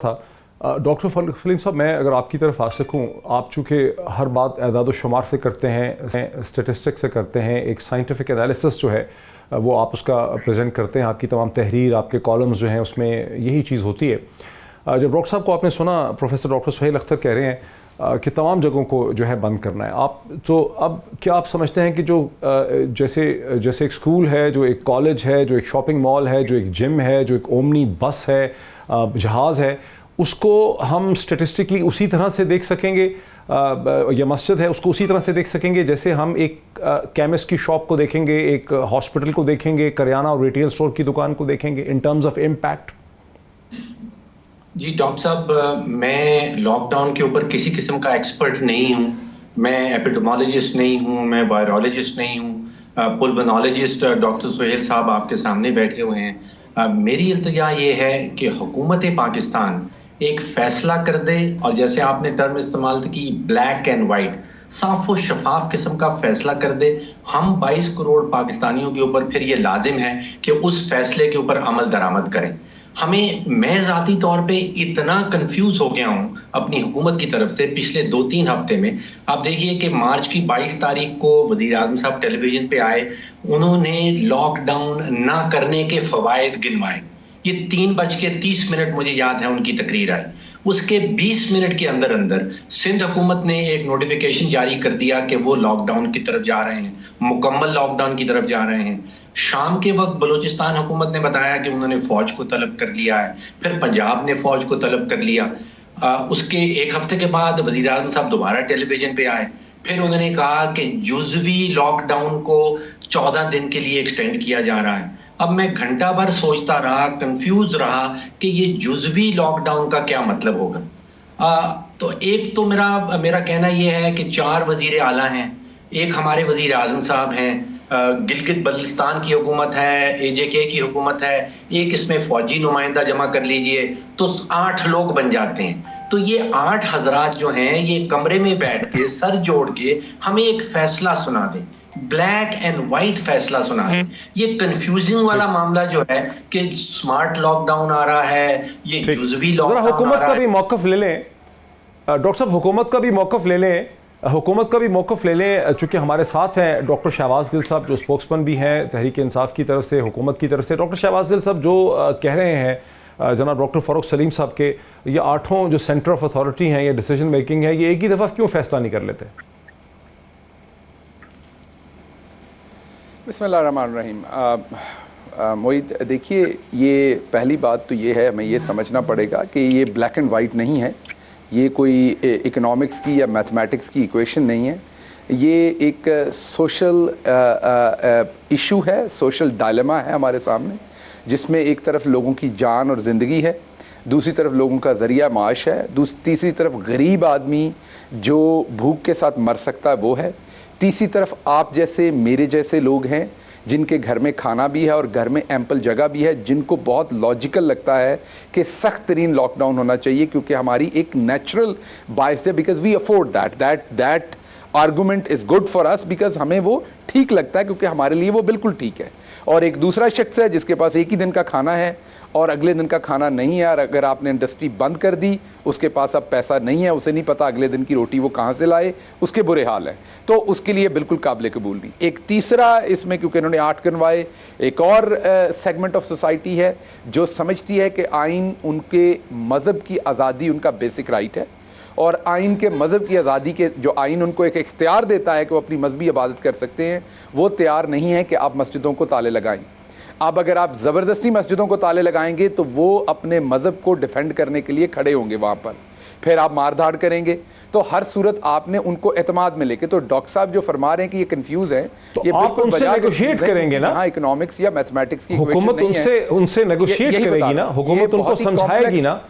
था। डॉक्टर फलीम साहब, मैं अगर आपकी तरफ आ सकूं, आप चूँकि हर बात एदाद शुमार से करते हैं, स्टेटिस्टिक्स से करते हैं, एक साइंटिफिक एनालिसिस जो है वो आप उसका प्रेजेंट करते हैं, आपकी तमाम तहरीर, आपके कॉलम्स जो हैं उसमें यही चीज़ होती है। जब डॉक्टर साहब को आपने सुना, प्रोफेसर डॉक्टर सुहेल अख्तर कह रहे हैं कि तमाम जगहों को जो है बंद करना है, आप तो अब क्या आप समझते हैं कि जो जैसे एक स्कूल है, जो एक कॉलेज है, जो एक शॉपिंग मॉल है, जो एक जिम है, जो एक ओमनी बस है, जहाज़ है, उसको हम स्टेटिस्टिकली उसी तरह से देख सकेंगे, या मस्जिद है उसको उसी तरह से देख सकेंगे जैसे हम एक केमिस्ट की शॉप को देखेंगे, एक हॉस्पिटल को देखेंगे, करियाना और रिटेल स्टोर की दुकान को देखेंगे इन टर्म्स ऑफ इम्पैक्ट? जी डॉक्टर साहब, मैं लॉकडाउन के ऊपर किसी किस्म का एक्सपर्ट नहीं हूँ। मैं एपिडेमोलॉजिस्ट नहीं हूँ, मैं वायरोलॉजिस्ट नहीं हूँ, पुल्मोनोलॉजिस्ट डॉक्टर सुहेल साहब आपके सामने बैठे हुए हैं। मेरी इल्तिजा ये है कि हुकूमत पाकिस्तान एक फैसला कर दे, और जैसे आपने टर्म इस्तेमाल की ब्लैक एंड वाइट, साफ और शफाफ किस्म का फैसला कर दे। हम 22 करोड़ पाकिस्तानियों के ऊपर फिर ये लाजिम है कि उस फैसले के ऊपर अमल दरामद करें। मैं ज़ाती तौर पे इतना कंफ्यूज हो गया हूं अपनी हुकूमत की तरफ से पिछले 2-3 हफ्ते में। आप देखिए कि मार्च की 22 तारीख को वज़ीर आज़म साहब टेलीविजन पे आए, उन्होंने लॉकडाउन ना करने के फवायद गिनवाए। ये 3:30 मुझे याद है उनकी तकरीर आई। उसके 20 मिनट के अंदर अंदर सिंध हुकूमत ने एक नोटिफिकेशन जारी कर दिया कि वो लॉकडाउन की तरफ जा रहे हैं, मुकम्मल लॉकडाउन की तरफ जा रहे हैं। शाम के वक्त बलूचिस्तान हुकूमत ने बताया कि उन्होंने फौज को तलब कर लिया है, फिर पंजाब ने फौज को तलब कर लिया। उसके एक हफ्ते के बाद वज़ीर आज़म साहब दोबारा टेलीविजन पे आए, फिर उन्होंने कहा कि जुज़वी लॉकडाउन को 14 दिन के लिए एक्सटेंड किया जा रहा है। अब मैं घंटा भर सोचता रहा, कंफ्यूज रहा कि ये जुज़वी लॉकडाउन का क्या मतलब होगा। तो एक तो मेरा कहना यह है कि 4 वज़ीर आला हैं, एक हमारे वज़ीर आज़म साहब हैं, गिलगित बल्तिस्तान की हुकूमत है, एजेके की हुकूमत है, एक इसमें फौजी नुमाइंदा जमा कर लीजिए तो 8 लोग बन जाते हैं। तो ये 8 हजरात जो हैं, ये कमरे में बैठ के सर जोड़ के हमें एक फैसला सुना दें, ब्लैक एंड व्हाइट फैसला सुना दें। ये कंफ्यूजिंग वाला मामला जो है कि स्मार्ट लॉकडाउन आ रहा है, ये जुज़वी लॉकडाउन आ रहा है। हुकूमत का भी मौक़िफ़ ले लें डॉक्टर साहब, हुकूमत का भी मौक़िफ़ ले लें, हुकूमत का भी मौक़िफ़ ले लें। चूँकि हमारे साथ हैं डॉक्टर शहबाज गिल साहब, जो स्पोक्समैन भी हैं तहरीक इंसाफ की तरफ से, हुकूमत की तरफ से। डॉक्टर शहबाज गिल साहब, जो कह रहे हैं जनाब डॉक्टर फ़ारूक सलीम साहब के, ये 8 जो सेंटर ऑफ अथॉरिटी हैं, ये डिसीजन मेकिंग है, ये एक ही दफ़ा क्यों फ़ैसला नहीं कर लेते? बिस्मिल्लाहिर्रहमानिर्रहीम। मोईद, देखिए, ये पहली बात तो ये है, हमें ये समझना पड़ेगा कि ये ब्लैक एंड वाइट नहीं है, ये कोई इकोनॉमिक्स की या मैथमेटिक्स की इक्वेशन नहीं है। ये एक सोशल इशू है, सोशल डायलेमा है हमारे सामने, जिसमें एक तरफ लोगों की जान और ज़िंदगी है, दूसरी तरफ लोगों का ज़रिया माश है, तीसरी तरफ गरीब आदमी जो भूख के साथ मर सकता है वो है, तीसरी तरफ आप जैसे मेरे जैसे लोग हैं जिनके घर में खाना भी है और घर में एम्पल जगह भी है, जिनको बहुत लॉजिकल लगता है कि सख्त तरीन लॉकडाउन होना चाहिए क्योंकि हमारी एक नेचुरल बायस है, because we afford that argument is good for us, because हमें वो ठीक लगता है क्योंकि हमारे लिए वो बिल्कुल ठीक है। और एक दूसरा शख्स है जिसके पास एक ही दिन का खाना है और अगले दिन का खाना नहीं है, और अगर आपने इंडस्ट्री बंद कर दी, उसके पास अब पैसा नहीं है, उसे नहीं पता अगले दिन की रोटी वो कहाँ से लाए, उसके बुरे हाल हैं, तो उसके लिए बिल्कुल काबिल कबूल नहीं। एक तीसरा इसमें, क्योंकि इन्होंने 8 गिनवाए, एक और सेगमेंट ऑफ सोसाइटी है जो समझती है कि आइन उनके मज़हब की आज़ादी उनका बेसिक राइट है, और आइन के मज़हब की आज़ादी के जो आइन उनको एक इख्तियार देता है कि वो अपनी मजहबी इबादत कर सकते हैं, वो तैयार नहीं है कि आप मस्जिदों को ताले लगाएं। अब अगर आप ज़बरदस्ती मस्जिदों को ताले लगाएंगे तो वो अपने मज़हब को डिफेंड करने के लिए खड़े होंगे वहाँ पर, फिर आप मार-धाड़ करेंगे, तो हर सूरत आपने उनको एतमाद में लेके, तो डॉक्टर साहब जो फरमा रहे हैं कि ये कंफ्यूज है, तो ये आप उनसे नेगोशिएट करेंगे ना? हाँ, इकोनॉमिक्स या मैथमेटिक्स की हुकूमत उनसे नेगोशिएट करेगी ना, हुकूमत उनको समझाएगी ना,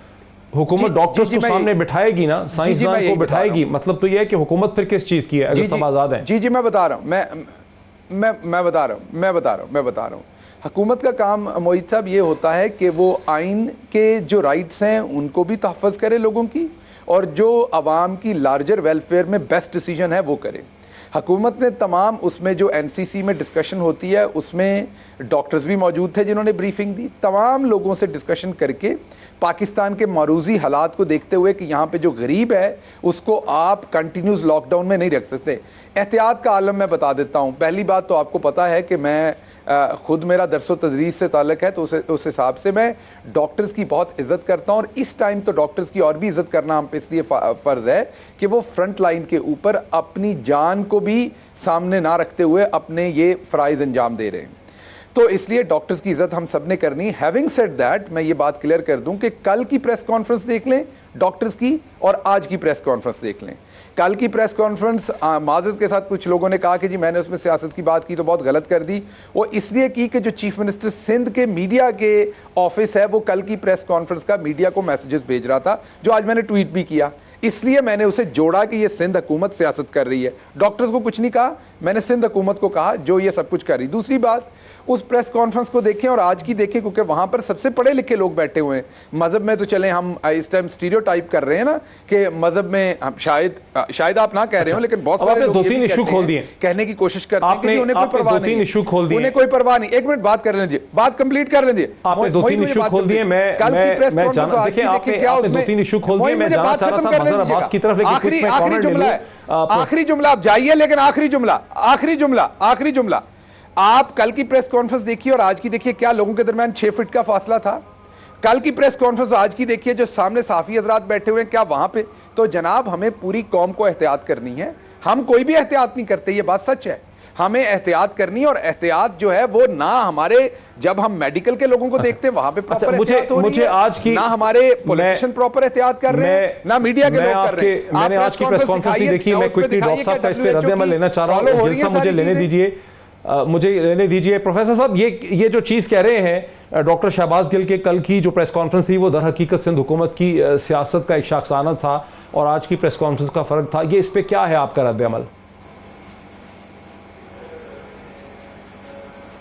हुकूमत डॉक्टर्स को सामने बिठाएगी ना, साइंसदान को बिठाएगी। मतलब तो ये है कि हुकूमत फिर किस चीज़ की है अगर सब आज़ाद है? जी, मैं बता रहा हूँ, मैं बता रहा हूँ। हुकूमत का काम मोईद साहब ये होता है कि वो आइन के जो राइट्स हैं उनको भी तहफ़्फ़ुज़ करे लोगों की, और जो आवाम की लार्जर वेलफेयर में बेस्ट डिसीजन है वो करे। हुकूमत ने तमाम उसमें जो एनसीसी में डिस्कशन होती है उसमें डॉक्टर्स भी मौजूद थे जिन्होंने ब्रीफिंग दी, तमाम लोगों से डिस्कशन करके पाकिस्तान के मरूजी हालात को देखते हुए कि यहाँ पे जो गरीब है उसको आप कंटिन्यूस लॉकडाउन में नहीं रख सकते। एहतियात का आलम मैं बता देता हूँ। पहली बात तो आपको पता है कि मैं खुद मेरा दरसो तदरीस से ताल्लुक़ है, तो उस हिसाब से मैं डॉक्टर्स की बहुत इज़्ज़त करता हूँ और इस टाइम तो डॉक्टर्स की और भी इज़्ज़त करना हम पे इसलिए फ़र्ज़ है कि वो फ्रंट लाइन के ऊपर अपनी जान को भी सामने ना रखते हुए अपने ये फ़राइज़ अंजाम दे रहे हैं, तो इसलिए डॉक्टर्स की इज़्ज़त हम सब ने करनी। हैविंग सेड दैट, मैं ये बात क्लियर कर दूं कि कल की प्रेस कॉन्फ्रेंस देख लें डॉक्टर्स की और आज की प्रेस कॉन्फ्रेंस देख लें। कल की प्रेस कॉन्फ्रेंस माजरत के साथ कुछ लोगों ने कहा कि जी मैंने उसमें सियासत की बात की तो बहुत गलत कर दी, वो इसलिए की कि जो चीफ मिनिस्टर सिंध के मीडिया के ऑफिस है वो कल की प्रेस कॉन्फ्रेंस का मीडिया को मैसेजेस भेज रहा था, जो आज मैंने ट्वीट भी किया, इसलिए मैंने उसे जोड़ा कि ये सिंध हुकूमत सियासत कर रही है। डॉक्टर्स को कुछ नहीं कहा, मैंने सिंध हुकूमत को कहा जो ये सब कुछ कर रही। दूसरी बात, उस प्रेस कॉन्फ्रेंस को देखें और आज की देखें, क्योंकि वहां पर सबसे पढ़े लिखे लोग बैठे हुए हैं। मजहब में तो चले हम इस टाइम स्टीरियोटाइप कर रहे हैं ना कि मजहब में हम शायद आप ना कह रहे हो, लेकिन बहुत सारे लोग 2-3 इशू खोल दिए, कहने की कोशिश करते हैं कि उन्हें कोई परवाह नहीं, उन्हें कोई परवाह नहीं। एक मिनट बात कर लीजिए, बात कंप्लीट कर लीजिए। आपने 2-3 इशू खोल दिए। मैं कल की प्रेस कॉन्फ्रेंस देखिए आपने 2-3 इशू खोल दिए। मैं जानना चाह रहा था मजहर अब्बास की तरफ, आखिरी जुमला है, आखिरी जुमला, आप जाइए लेकिन आखिरी जुमला। आप कल की प्रेस कॉन्फ्रेंस देखिए और आज की देखिए, क्या लोगों के दरमियान 6 फीट का फासला था? कल की प्रेस कॉन्फ्रेंस आज की देखिए, जो सामने साफी हजरात बैठे हुए हैं, क्या वहां पे? तो जनाब हमें पूरी कौम को एहतियात करनी है, हम कोई भी एहतियात नहीं करते, ये बात सच है। हमें एहतियात करनी है और एहतियात जो है वो ना हमारे, जब हम मेडिकल के लोगों को देखते हैं वहां पे प्रॉपर एहतियात हो रही है, आज की ना हमारे पॉलिटिशियन प्रॉपर एहतियात कर रहे हैं, ना मीडिया के लोग कर रहे हैं। मैंने आज की प्रेस कॉन्फ्रेंस देखी, मैं क्विकली डॉक्टर साहब का इस पे रद्द-ए-अमल लेना चाह रहा हूं, जलसा मुझे लेने दीजिए। प्रोफेसर साहब, ये जो चीज़ कह रहे हैं डॉक्टर शहबाज गिल के, कल की जो प्रेस कॉन्फ्रेंस थी वो दर हकीकत सिंध हुकूमत की सियासत का एक शाखसाना था और आज की प्रेस कॉन्फ्रेंस का फ़र्क था, ये इस पे क्या है आपका रद्द-ए-अमल?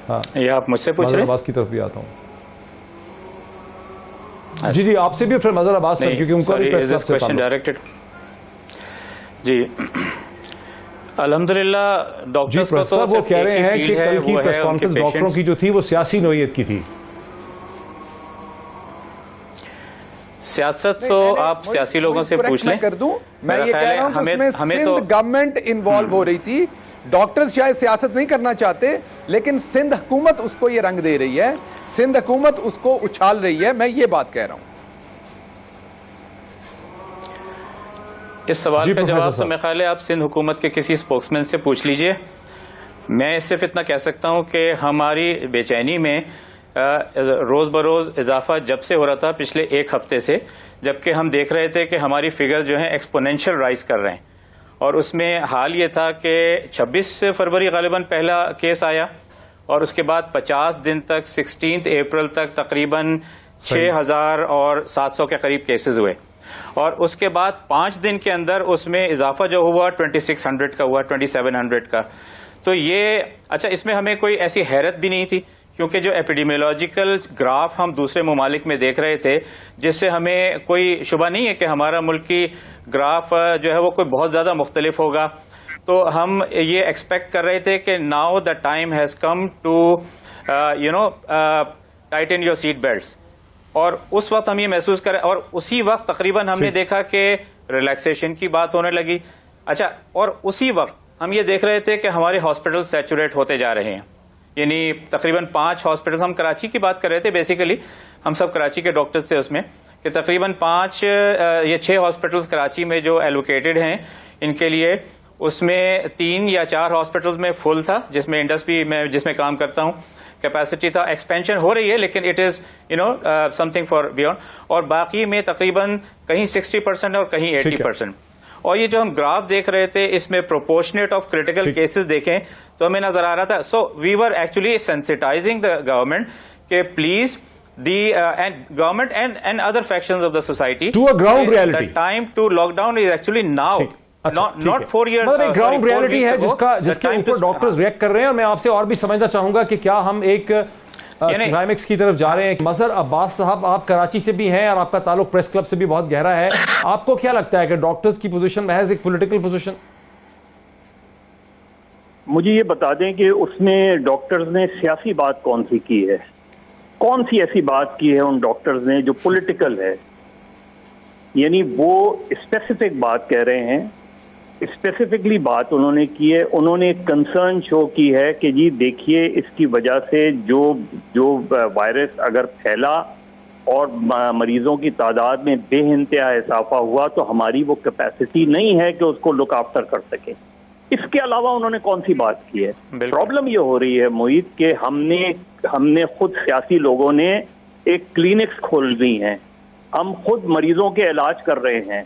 हाँ, ये आप मुझसे पूछ रहे हैं? अब्बास की तरफ भी आता हूँ। जी आपसे भी, फिर मजहर अब्बास सर, क्योंकि उनका भी प्रेस क्वेश्चन डायरेक्टेड। जी अल्हम्दुलिल्लाह, डॉक्टर्स को तो वो कह रहे हैं कि कल की प्रेस कॉन्फ्रेंस डॉक्टरों की जो थी वो सियासी नोयत की थी। सियासत तो आप सियासी लोगों से पूछ लें। कर दूं, मैं ये कह रहा हूं कि उसमें सिंध गवर्नमेंट इन्वॉल्व हो रही थी। डॉक्टर्स शायद सियासत नहीं करना चाहते, लेकिन सिंध हुकूमत उसको ये रंग दे रही है, सिंध हुकूमत उसको उछाल रही है, मैं ये बात कह रहा हूं। इस सवाल का जवाब तो मेरे ख्याल है आप सिंध हुकूमत के किसी स्पोक्समैन से पूछ लीजिए। मैं सिर्फ इतना कह सकता हूं कि हमारी बेचैनी में रोज़ बरोज़ इजाफा जब से हो रहा था, पिछले 1 हफ्ते से, जबकि हम देख रहे थे कि हमारी फिगर जो है एक्सपोनेंशियल राइज कर रहे हैं, और उसमें हाल ये था कि 26 फरवरी गालिबन पहला केस आया और उसके बाद 50 दिन तक 16 अप्रैल तक तकरीबन 6,700 के करीब केसेस हुए, और उसके बाद 5 दिन के अंदर उसमें इजाफा जो हुआ 2600 का हुआ, 2700 का। तो ये अच्छा, इसमें हमें कोई ऐसी हैरत भी नहीं थी, क्योंकि जो एपिडेमियोलॉजिकल ग्राफ हम दूसरे ममालिक में देख रहे थे, जिससे हमें कोई शुबा नहीं है कि हमारा मुल्क की ग्राफ जो है वो कोई बहुत ज़्यादा मुख्तलिफ होगा। तो हम ये एक्सपेक्ट कर रहे थे कि now the time has come to tighten your seat belts, और उस वक्त हम ये महसूस करें, और उसी वक्त तकरीबन हमने देखा कि रिलैक्सेशन की बात होने लगी। अच्छा, और उसी वक्त हम ये देख रहे थे कि हमारे हॉस्पिटल सैचुरेट होते जा रहे हैं, यानी तकरीबन 5 हॉस्पिटल, हम कराची की बात कर रहे थे, बेसिकली हम सब कराची के डॉक्टर्स थे उसमें, कि तकरीबन 5 या 6 हॉस्पिटल्स कराची में जो एलोकेटेड हैं इनके लिए, उसमें 3 या 4 हॉस्पिटल्स में फुल था, जिसमें इंडस्ट्री में जिसमें काम करता हूं कैपेसिटी था। एक्सपेंशन हो रही है, लेकिन it is something for beyond, और बाकी में तकरीबन कहीं 60% और कहीं 80%। और ये जो हम ग्राफ देख रहे थे, इसमें प्रोपोर्शनेट ऑफ क्रिटिकल केसेस देखें तो हमें नजर आ रहा था। So we were actually sensitising the government के please and government and other factions of the society to a ground reality. The time to lockdown is actually now, not 4 years. मतलब एक ग्राउंड रियलिटी है जिसके ऊपर doctors react कर रहे हैं, और मैं आपसे और भी समझना चाहूंगा कि क्या हम एक क्लाइमेक्स की तरफ जा रहे हैं। मजहर अब्बास साहब, आप कराची से भी हैं और आपका ताल्लुक प्रेस क्लब से भी बहुत गहरा है, आपको क्या लगता है कि डॉक्टर्स की पोजीशन महज एक पॉलिटिकल पोजीशन? मुझे ये बता दें कि उसमें डॉक्टर्स ने सियासी बात कौन सी की है, कौन सी ऐसी बात की है उन डॉक्टर्स ने जो पॉलिटिकल है। यानी वो स्पेसिफिक बात कह रहे हैं, स्पेसिफिकली बात उन्होंने की है। उन्होंने कंसर्न शो की है कि जी देखिए, इसकी वजह से जो वायरस अगर फैला और मरीजों की तादाद में बेइंतहा इजाफा हुआ तो हमारी वो कैपेसिटी नहीं है कि उसको लुक आफ्टर कर सके। इसके अलावा उन्होंने कौन सी बात की है? प्रॉब्लम ये हो रही है मोहित कि हमने खुद सियासी लोगों ने एक क्लिनिक्स खोल दी हैं, हम खुद मरीजों के इलाज कर रहे हैं,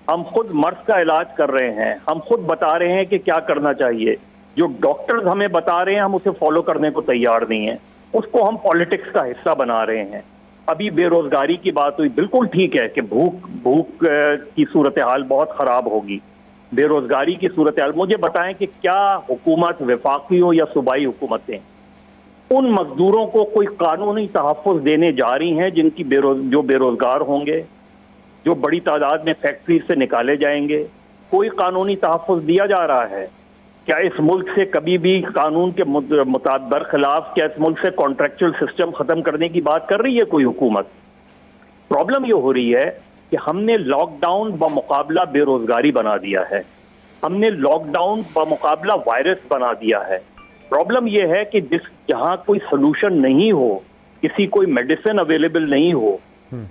हम खुद मर्ज का इलाज कर रहे हैं, हम खुद बता रहे हैं कि क्या करना चाहिए। जो डॉक्टर्स हमें बता रहे हैं हम उसे फॉलो करने को तैयार नहीं है, उसको हम पॉलिटिक्स का हिस्सा बना रहे हैं। अभी बेरोजगारी की बात हुई, बिल्कुल ठीक है कि भूख की सूरत हाल बहुत खराब होगी, बेरोजगारी की सूरत हाल। मुझे बताएं कि क्या हुकूमत, वफाकी हो या सूबाई हुकूमतें, उन मजदूरों को कोई कानूनी तहफ़्फ़ुज़ देने जा रही हैं जिनकी जो बेरोजगार होंगे, जो बड़ी तादाद में फैक्ट्री से निकाले जाएंगे? कोई कानूनी तहफ़्फ़ुज़ दिया जा रहा है क्या? इस मुल्क से कभी भी कानून के बरखिलाफ क्या इस मुल्क से कॉन्ट्रैक्चुअल सिस्टम खत्म करने की बात कर रही है कोई हुकूमत? प्रॉब्लम ये हो रही है कि हमने लॉकडाउन बमुकाबला बेरोजगारी बना दिया है, हमने लॉकडाउन बमुकाबला वायरस बना दिया है। प्रॉब्लम यह है कि जहां कोई सोल्यूशन नहीं हो, किसी कोई मेडिसिन अवेलेबल नहीं हो,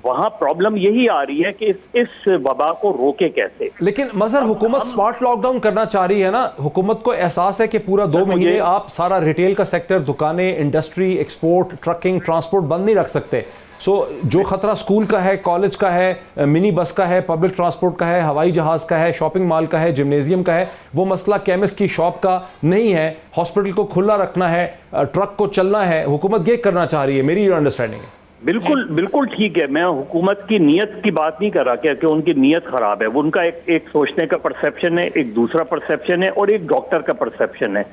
वहां प्रॉब्लम यही आ रही है कि इस वबा को रोके कैसे। लेकिन मजहर हुकूमत स्मार्ट लॉकडाउन करना चाह रही है ना। हुकूमत को एहसास है कि पूरा 2 महीने आप सारा रिटेल का सेक्टर, दुकानें, इंडस्ट्री, एक्सपोर्ट, ट्रकिंग, ट्रांसपोर्ट बंद नहीं रख सकते। सो जो खतरा स्कूल का है, कॉलेज का है, मिनी बस का है, पब्लिक ट्रांसपोर्ट का है, हवाई जहाज का है, शॉपिंग मॉल का है, जिम्नेजियम का है, वो मसला केमिस्ट की शॉप का नहीं है। हॉस्पिटल को खुला रखना है, ट्रक को चलना है, हुकूमत ये करना चाह रही है, मेरी अंडरस्टैंडिंग है। बिल्कुल ठीक है। मैं हुकूमत की नीयत की बात नहीं कर रहा कि उनकी नीयत खराब है। वो उनका एक सोचने का परसेप्शन है, एक दूसरा परसेप्शन है और एक डॉक्टर का परसेप्शन है।